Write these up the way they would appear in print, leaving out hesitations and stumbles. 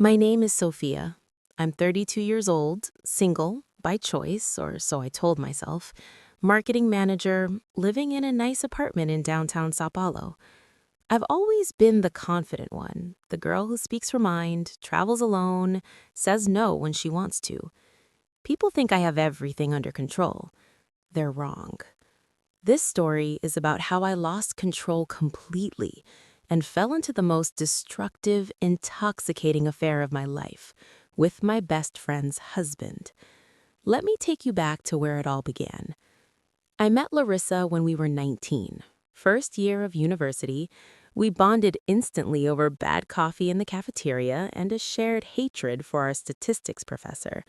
My name is Sophia. I'm 32 years old, single, by choice, or so I told myself, marketing manager, living in a nice apartment in downtown Sao Paulo. I've always been the confident one, the girl who speaks her mind, travels alone, says no when she wants to. People think I have everything under control. They're wrong. This story is about how I lost control completely and fell into the most destructive, intoxicating affair of my life with my best friend's husband. Let me take you back to where it all began. I met Larissa when we were 19. First year of university, we bonded instantly over bad coffee in the cafeteria and a shared hatred for our statistics professor.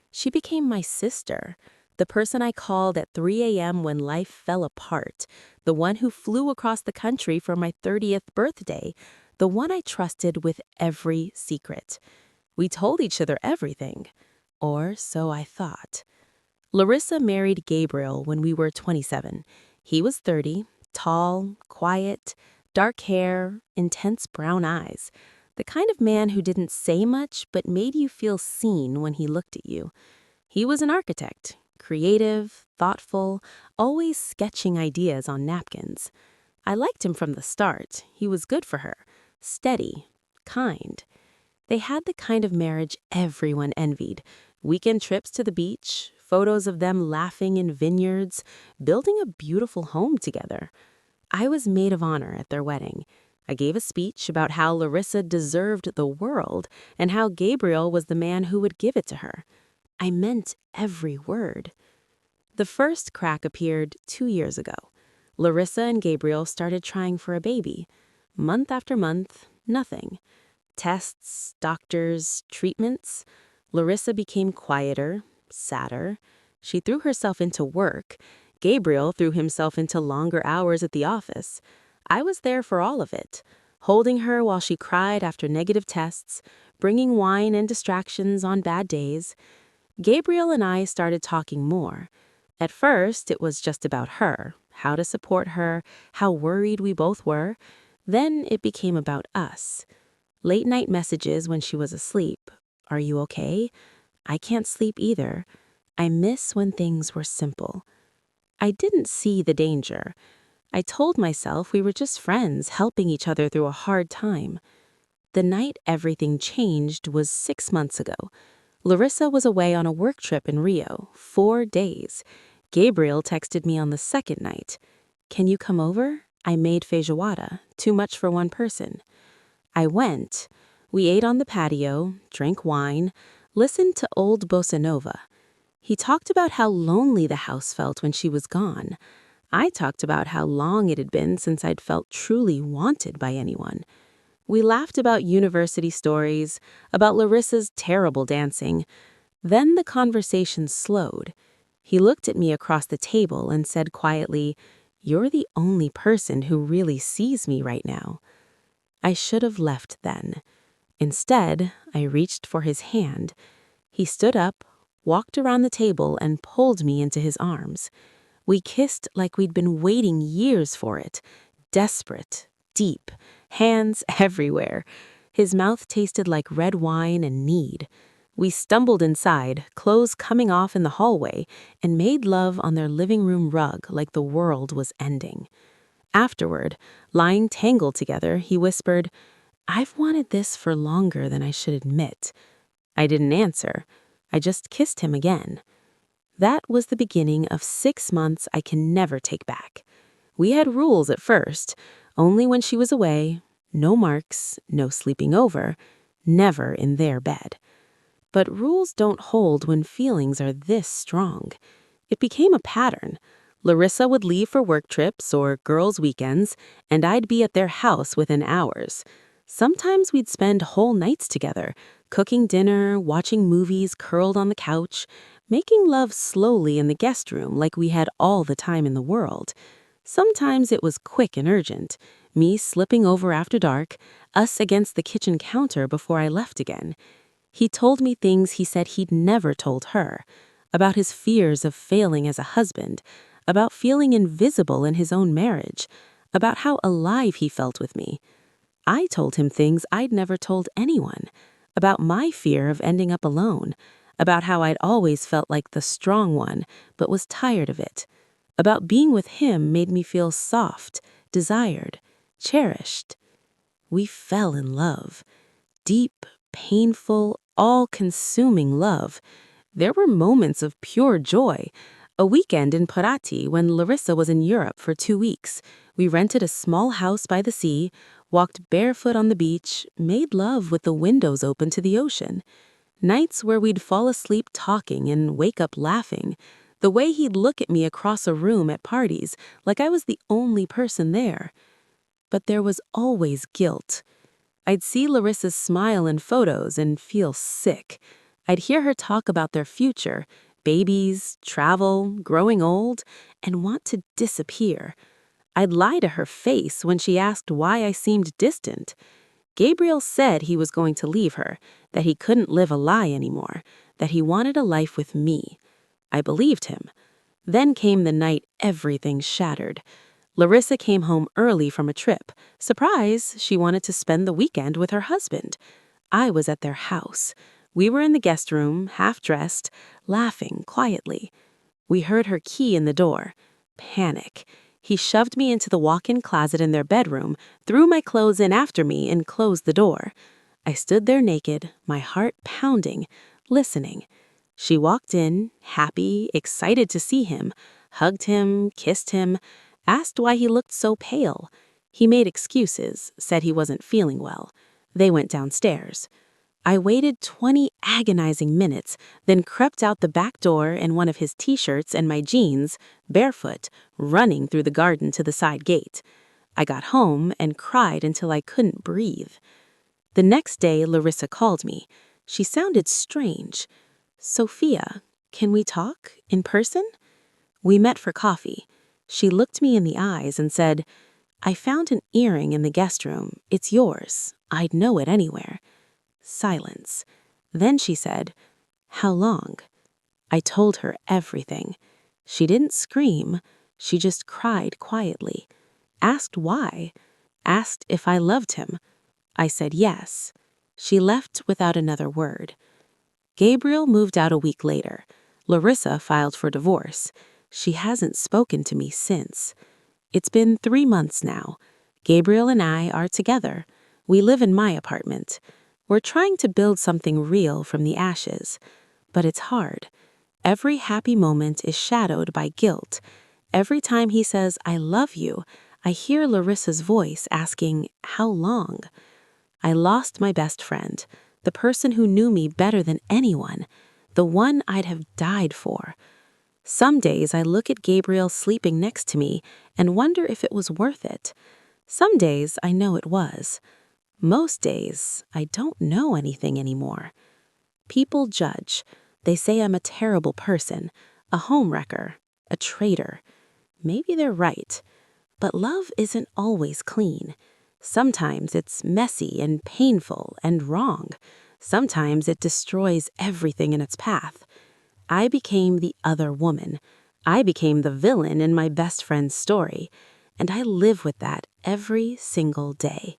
She became my sister, the person I called at 3 a.m. when life fell apart, the one who flew across the country for my 30th birthday, the one I trusted with every secret. We told each other everything, or so I thought. Larissa married Gabriel when we were 27. He was 30, tall, quiet, dark hair, intense brown eyes, the kind of man who didn't say much but made you feel seen when he looked at you. He was an architect, creative, thoughtful, always sketching ideas on napkins. I liked him from the start. He was good for her, steady, kind. They had the kind of marriage everyone envied. Weekend trips to the beach, photos of them laughing in vineyards, building a beautiful home together. I was maid of honor at their wedding. I gave a speech about how Larissa deserved the world and how Gabriel was the man who would give it to her. I meant every word. The first crack appeared 2 years ago. Larissa and Gabriel started trying for a baby. Month after month, nothing. Tests, doctors, treatments. Larissa became quieter, sadder. She threw herself into work. Gabriel threw himself into longer hours at the office. I was there for all of it, holding her while she cried after negative tests, bringing wine and distractions on bad days. Gabriel and I started talking more. At first, it was just about her, how to support her, how worried we both were. Then it became about us. Late-night messages when she was asleep. Are you okay? I can't sleep either. I miss when things were simple. I didn't see the danger. I told myself we were just friends helping each other through a hard time. The night everything changed was 6 months ago. Larissa was away on a work trip in Rio, 4 days. Gabriel texted me on the second night. Can you come over? I made feijoada, too much for one person. I went. We ate on the patio, drank wine, listened to old bossa nova. He talked about how lonely the house felt when she was gone. I talked about how long it had been since I'd felt truly wanted by anyone. We laughed about university stories, about Larissa's terrible dancing. Then the conversation slowed. He looked at me across the table and said quietly, "You're the only person who really sees me right now." I should have left then. Instead, I reached for his hand. He stood up, walked around the table, and pulled me into his arms. We kissed like we'd been waiting years for it, desperate, deep, hands everywhere. His mouth tasted like red wine and mead. We stumbled inside, clothes coming off in the hallway, and made love on their living room rug like the world was ending. Afterward, lying tangled together, he whispered, "I've wanted this for longer than I should admit." I didn't answer. I just kissed him again. That was the beginning of 6 months I can never take back. We had rules at first, only when she was away, no marks, no sleeping over, never in their bed. But rules don't hold when feelings are this strong. It became a pattern. Larissa would leave for work trips or girls' weekends, and I'd be at their house within hours. Sometimes we'd spend whole nights together, cooking dinner, watching movies curled on the couch, making love slowly in the guest room like we had all the time in the world. Sometimes it was quick and urgent, me slipping over after dark, us against the kitchen counter before I left again. He told me things he said he'd never told her, about his fears of failing as a husband, about feeling invisible in his own marriage, about how alive he felt with me. I told him things I'd never told anyone, about my fear of ending up alone, about how I'd always felt like the strong one, but was tired of it, about being with him made me feel soft, desired, cherished. We fell in love. Deep, painful, all-consuming love. There were moments of pure joy. A weekend in Parati when Larissa was in Europe for 2 weeks. We rented a small house by the sea, walked barefoot on the beach, made love with the windows open to the ocean. Nights where we'd fall asleep talking and wake up laughing. The way he'd look at me across a room at parties like I was the only person there. But there was always guilt. I'd see Larissa's smile in photos and feel sick. I'd hear her talk about their future, babies, travel, growing old, and want to disappear. I'd lie to her face when she asked why I seemed distant. Gabriel said he was going to leave her, that he couldn't live a lie anymore, that he wanted a life with me. I believed him. Then came the night everything shattered. Larissa came home early from a trip. Surprise, she wanted to spend the weekend with her husband. I was at their house. We were in the guest room, half-dressed, laughing quietly. We heard her key in the door. Panic. He shoved me into the walk-in closet in their bedroom, threw my clothes in after me, and closed the door. I stood there naked, my heart pounding, listening. She walked in, happy, excited to see him, hugged him, kissed him, asked why he looked so pale. He made excuses, said he wasn't feeling well. They went downstairs. I waited 20 agonizing minutes, then crept out the back door in one of his t-shirts and my jeans, barefoot, running through the garden to the side gate. I got home and cried until I couldn't breathe. The next day, Larissa called me. She sounded strange. "Sophia, can we talk in person?" We met for coffee. She looked me in the eyes and said, "I found an earring in the guest room. It's yours. I'd know it anywhere." Silence. Then she said, "How long?" I told her everything. She didn't scream. She just cried quietly. Asked why. Asked if I loved him. I said yes. She left without another word. Gabriel moved out a week later. Larissa filed for divorce. She hasn't spoken to me since. It's been 3 months now. Gabriel and I are together. We live in my apartment. We're trying to build something real from the ashes. But it's hard. Every happy moment is shadowed by guilt. Every time he says, "I love you," I hear Larissa's voice asking, "How long?" I lost my best friend, the person who knew me better than anyone, the one I'd have died for. Some days I look at Gabriel sleeping next to me and wonder if it was worth it. Some days I know it was. Most days I don't know anything anymore. People judge. They say I'm a terrible person, a homewrecker, a traitor. Maybe they're right. But love isn't always clean. Sometimes it's messy and painful and wrong. Sometimes it destroys everything in its path. I became the other woman. I became the villain in my best friend's story. And I live with that every single day.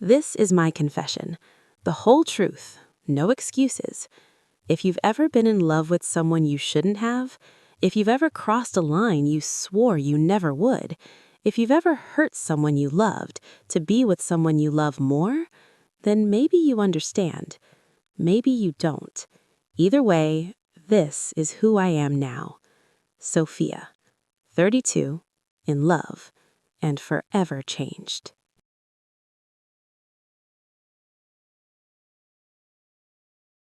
This is my confession. The whole truth. No excuses. If you've ever been in love with someone you shouldn't have, if you've ever crossed a line you swore you never would, if you've ever hurt someone you loved to be with someone you love more, then maybe you understand. Maybe you don't. Either way, this is who I am now. Sophia, 32, in love, and forever changed.